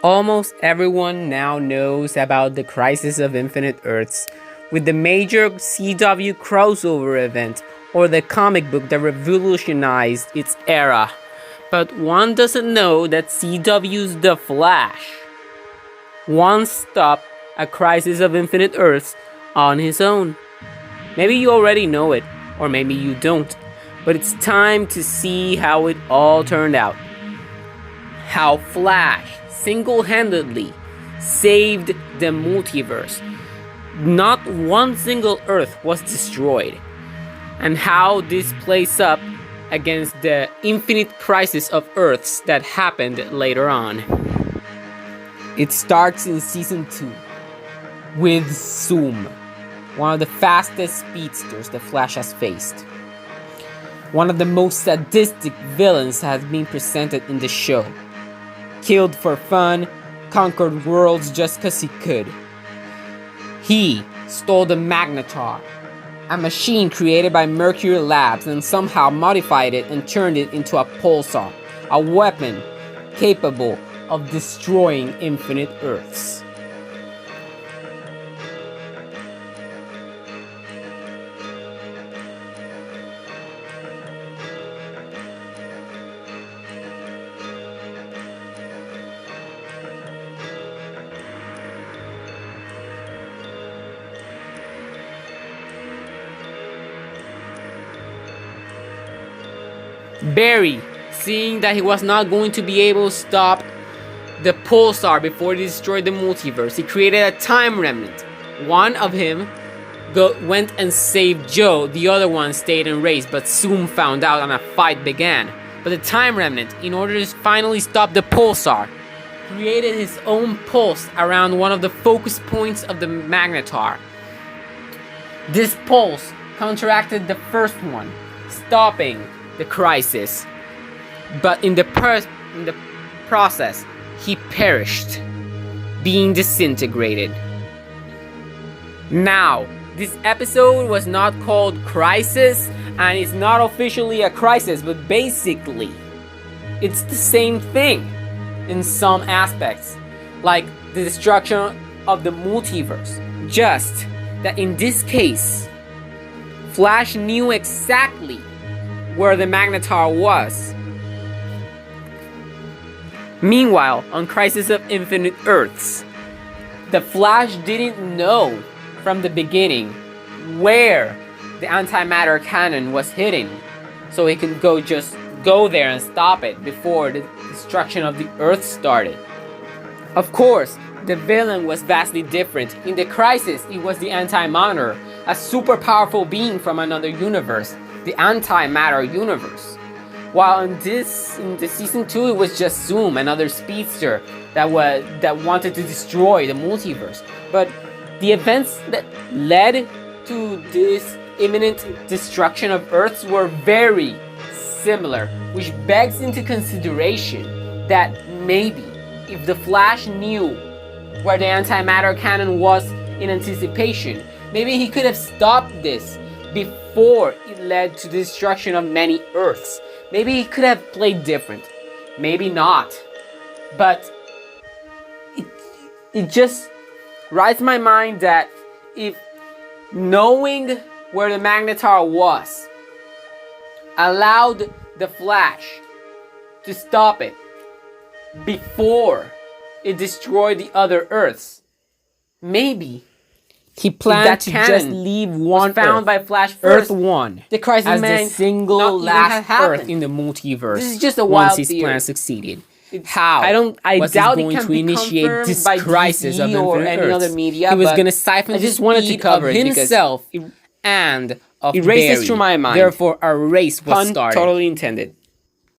Almost everyone now knows about the Crisis of Infinite Earths, with the major CW crossover event or the comic book that revolutionized its era. But one doesn't know that CW's The Flash once stopped a Crisis of Infinite Earths on his own. Maybe you already know it, or maybe you don't, but it's time to see how it all turned out. How Flash single-handedly saved the multiverse. Not one single Earth was destroyed. And how this plays up against the infinite crisis of Earths that happened later on. It starts in Season 2 with Zoom, one of the fastest speedsters the Flash has faced. One of the most sadistic villains has been presented in the show. Killed for fun, conquered worlds just cause he could. He stole the Magnetar, a machine created by Mercury Labs, and somehow modified it and turned it into a pulsar, a weapon capable of destroying infinite Earths. Barry, seeing that he was not going to be able to stop the pulsar before it destroyed the multiverse, he created a time remnant. One of him went and saved Joe, the other one stayed and raced, but soon found out and a fight began. But the time remnant, in order to finally stop the pulsar, created his own pulse around one of the focus points of the Magnetar. This pulse counteracted the first one, stopping the crisis, but in the process, he perished, being disintegrated. Now, this episode was not called Crisis, and it's not officially a crisis, but basically, it's the same thing in some aspects, like the destruction of the multiverse. Just that in this case, Flash knew exactly where the Magnetar was. Meanwhile, on Crisis of Infinite Earths, the Flash didn't know from the beginning where the antimatter cannon was hitting, so he could just go there and stop it before the destruction of the Earth started. Of course, the villain was vastly different. In the Crisis, it was the Anti-Monitor, a super powerful being from another universe, the antimatter universe. While in the Season 2, it was just Zoom, another speedster that wanted to destroy the multiverse. But the events that led to this imminent destruction of Earths were very similar, which begs into consideration that maybe if the Flash knew where the antimatter cannon was in anticipation, maybe he could have stopped this before it led to the destruction of many Earths. Maybe he could have played different. Maybe not. But it just rises my mind that if knowing where the Magnetar was allowed the Flash to stop it before it destroyed the other Earths, maybe he planned to just leave one found Earth, by Flash first, Earth 1, the Crisis as the single last Earth in the multiverse. This is just a wild once his plan succeeded. How? I doubt he can to initiate this crisis of or any Earths. Other media. He was going to siphon. I just wanted to cover it himself and of it races through my mind. Therefore, a race was started. Totally intended.